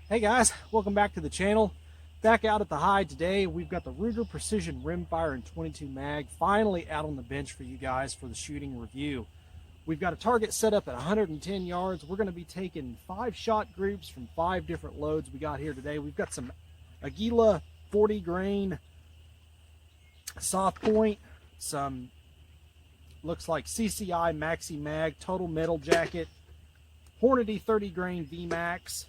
Hey guys, welcome back to the channel. Back out at the hide today, we've got the Ruger Precision Rimfire in 22 mag finally out on the bench for you guys for the shooting review. We've got a target set up at 110 yards. We're going to be taking 5-shot groups from 5 different loads we got here today. We've got some Aguila 40 grain soft point, some looks like CCI Maxi Mag Total Metal Jacket, Hornady 30 grain VMAX,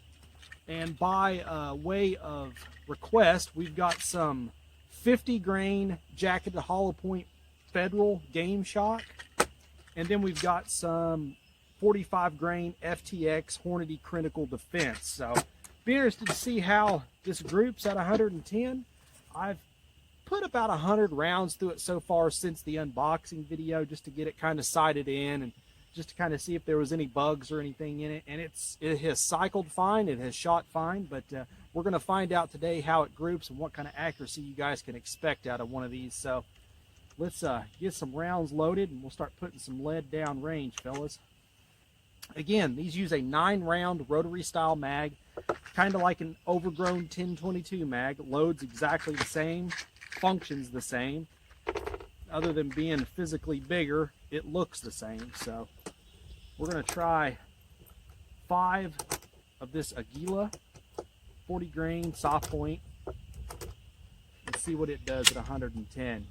and by way of request, we've got some 50 grain jacketed hollow point Federal Game Shock, and then we've got some 45 grain FTX Hornady Critical Defense. So be interested to see how this groups at 110. I've put about 100 rounds through it so far since the unboxing video, just to get it kind of sighted in and just to kind of see if there was any bugs or anything in it. And it has cycled fine, it has shot fine, but we're going to find out today how it groups and what kind of accuracy you guys can expect out of one of these. So let's get some rounds loaded and we'll start putting some lead down range, fellas. Again, these use a 9-round rotary style mag, kind of like an overgrown 1022 mag. Loads exactly the same, functions the same. Other than being physically bigger, it looks the same. So we're going to try 5 of this Aguila 40 grain soft point and see what it does at 110.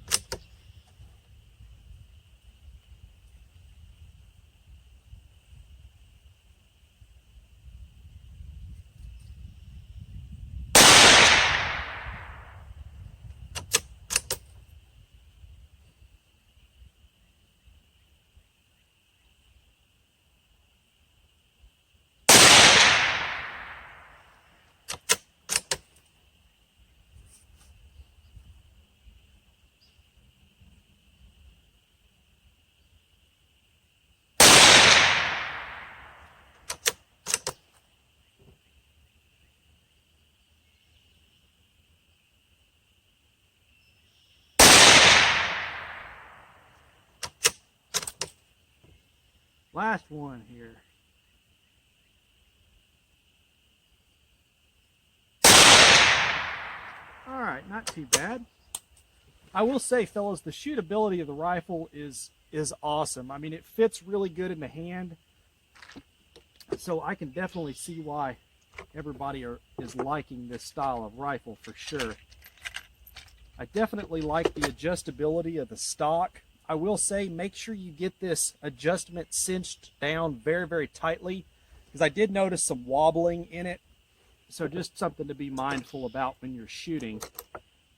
Last one here. All right, not too bad. I will say, fellas, the shootability of the rifle is awesome. I mean, it fits really good in the hand, so I can definitely see why everybody is liking this style of rifle for sure. I definitely like the adjustability of the stock. I will say, make sure you get this adjustment cinched down very, very tightly, because I did notice some wobbling in it. So just something to be mindful about when you're shooting.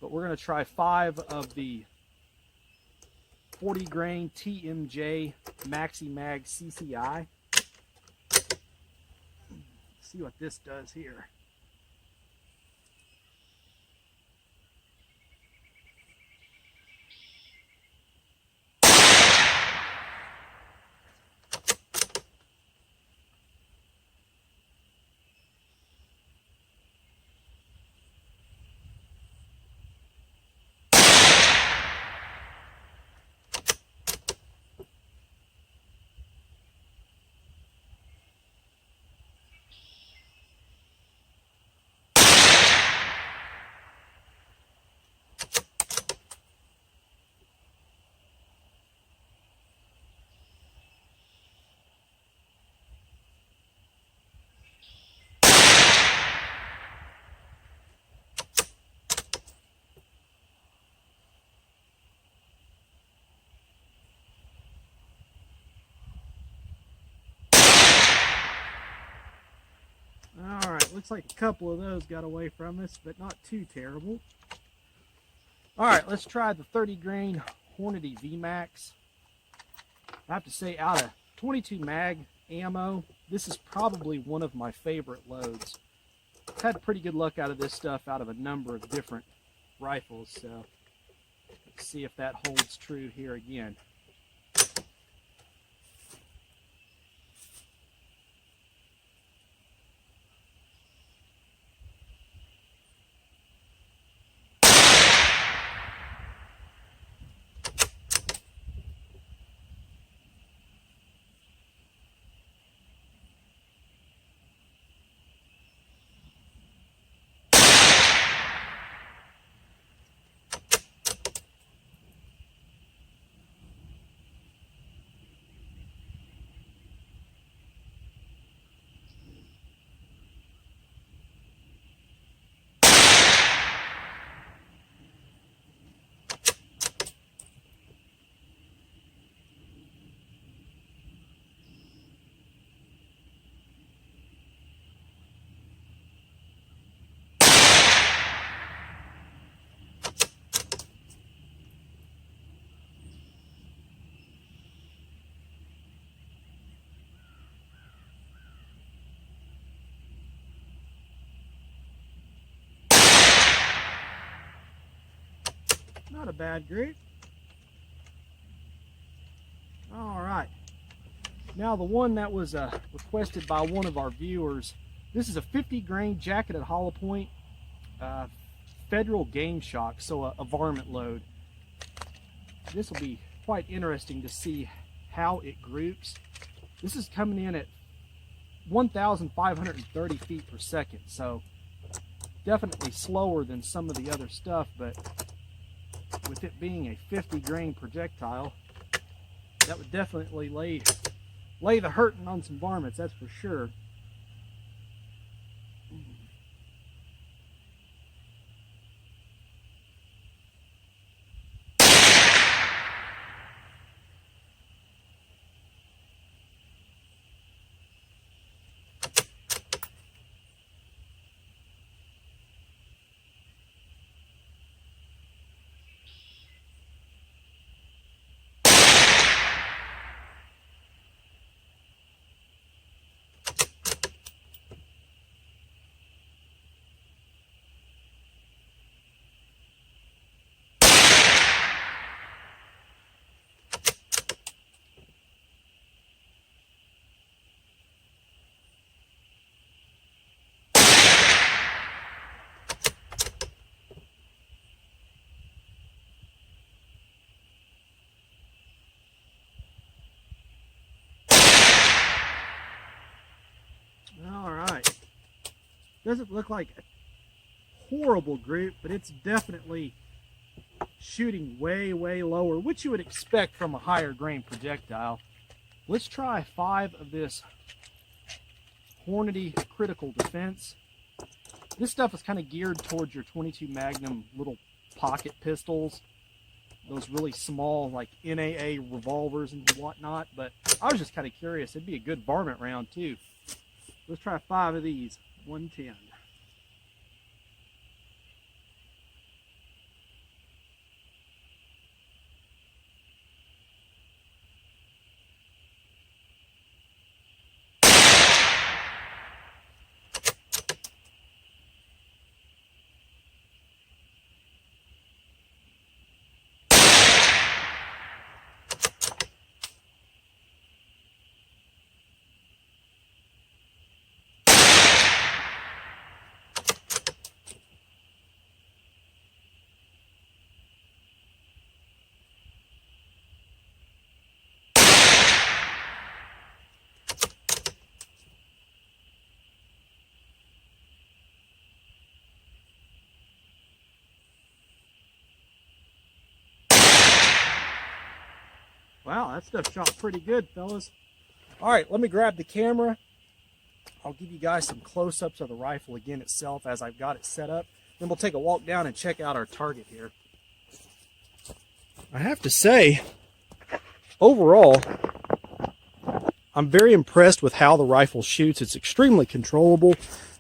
But we're going to try 5 of the 40 grain TMJ Maxi Mag CCI. See what this does here. All right, looks like a couple of those got away from us, but not too terrible. All right, let's try the 30 grain Hornady VMAX. I have to say, out of 22 mag ammo, this is probably one of my favorite loads. I've had pretty good luck out of this stuff out of a number of different rifles, so let's see if that holds true here again. Not a bad group. All right. Now the one that was requested by one of our viewers. This is a 50 grain jacketed hollow point federal game shock, so a varmint load. This will be quite interesting to see how it groups. This is coming in at 1,530 feet per second, so definitely slower than some of the other stuff, but with it being a 50 grain projectile, that would definitely lay the hurting on some varmints, that's for sure. All right. Doesn't look like a horrible group, but it's definitely shooting way, way lower, which you would expect from a higher grain projectile. Let's try 5 of this Hornady critical defense. This stuff is kind of geared towards your 22 Magnum little pocket pistols, those really small like NAA revolvers and whatnot, but I was just kind of curious. It'd be a good varmint round too. Let's try 5 of these, 110. Wow, that stuff shot pretty good, fellas. All right, let me grab the camera. I'll give you guys some close-ups of the rifle again itself as I've got it set up. Then we'll take a walk down and check out our target here. I have to say, overall, I'm very impressed with how the rifle shoots. It's extremely controllable.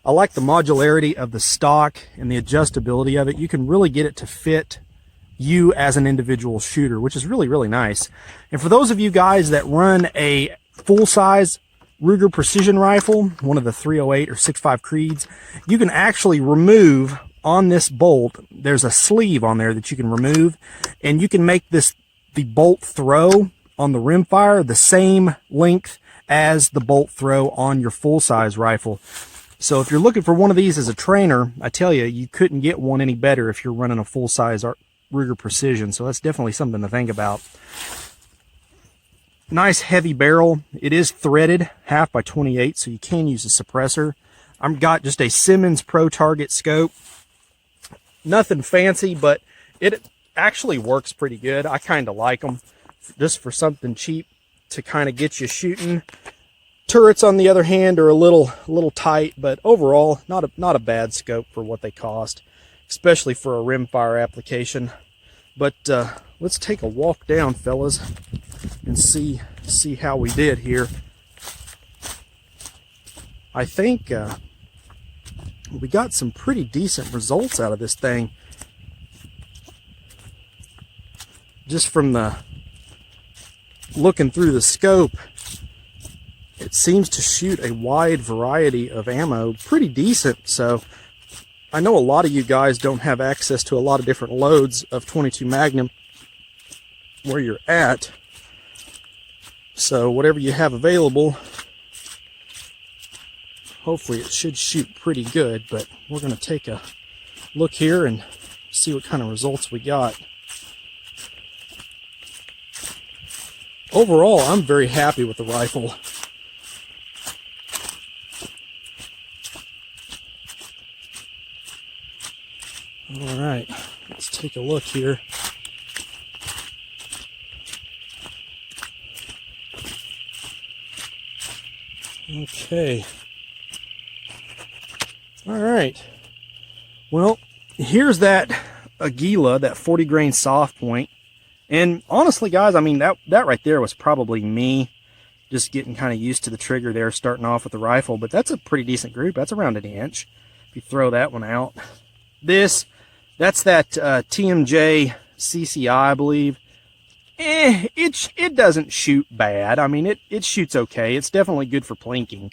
I like the modularity of the stock and the adjustability of it. You can really get it to fit you as an individual shooter, which is really, really nice. And for those of you guys that run a full-size Ruger precision rifle, one of the 308 or 6.5 Creeds, you can actually remove on this bolt, there's a sleeve on there that you can remove, and you can make the bolt throw on the Rimfire the same length as the bolt throw on your full-size rifle. So if you're looking for one of these as a trainer, I tell you, you couldn't get one any better if you're running a full-size Ruger Precision, so that's definitely something to think about. Nice heavy barrel. It is threaded 1/2 by 28, so you can use a suppressor. I've got just a Simmons Pro Target scope. Nothing fancy, but it actually works pretty good. I kind of like them just for something cheap to kind of get you shooting. Turrets, on the other hand, are a little tight, but overall, not a bad scope for what they cost, especially for a rimfire application. But let's take a walk down, fellas, and see how we did here. I think we got some pretty decent results out of this thing. Just from the looking through the scope, it seems to shoot a wide variety of ammo pretty decent. So I know a lot of you guys don't have access to a lot of different loads of 22 Magnum where you're at. So whatever you have available, hopefully it should shoot pretty good, but we're going to take a look here and see what kind of results we got. Overall, I'm very happy with the rifle. All right, let's take a look here. Okay. All right. Well, here's that Aguila, that 40 grain soft point. And honestly, guys, I mean, that right there was probably me just getting kind of used to the trigger there, starting off with the rifle. But that's a pretty decent group. That's around an inch if you throw that one out. That's that TMJ CCI, I believe. It doesn't shoot bad. I mean, it shoots okay. It's definitely good for plinking.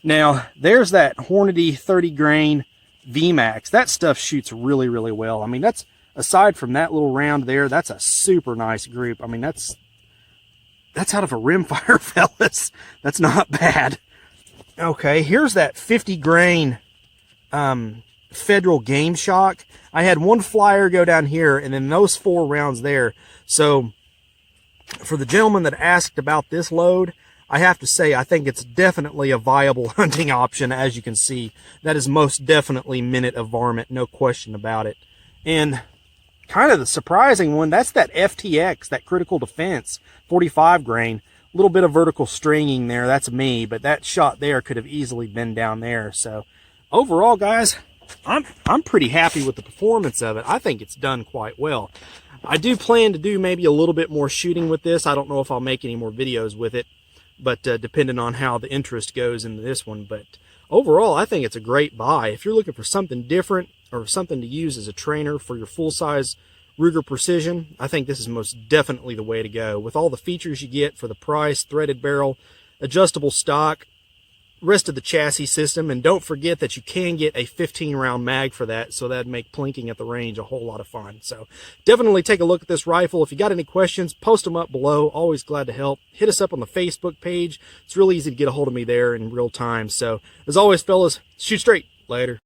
Now, there's that Hornady 30 grain VMAX. That stuff shoots really, really well. I mean, that's, aside from that little round there, that's a super nice group. I mean, that's out of a Rimfire, fellas. That's not bad. Okay, here's that 50 grain Federal Game Shock. I had one flyer go down here and then those 4 rounds there. So for the gentleman that asked about this load, I have to say I think it's definitely a viable hunting option. As you can see, that is most definitely minute of varmint, no question about it. And kind of the surprising one, that's that FTX, that Critical Defense 45 grain. A little bit of vertical stringing there, that's me, but that shot there could have easily been down there. So overall, guys, I'm pretty happy with the performance of it. I think it's done quite well. I do plan to do maybe a little bit more shooting with this. I don't know if I'll make any more videos with it, but depending on how the interest goes into this one. But overall, I think it's a great buy. If you're looking for something different or something to use as a trainer for your full-size Ruger Precision, I think this is most definitely the way to go. With all the features you get for the price, threaded barrel, adjustable stock, rest of the chassis system, and don't forget that you can get a 15-round mag for that, so that'd make plinking at the range a whole lot of fun. So definitely take a look at this rifle. If you got any questions, post them up below. Always glad to help. Hit us up on the Facebook page. It's really easy to get a hold of me there in real time. So as always, fellas, shoot straight. Later.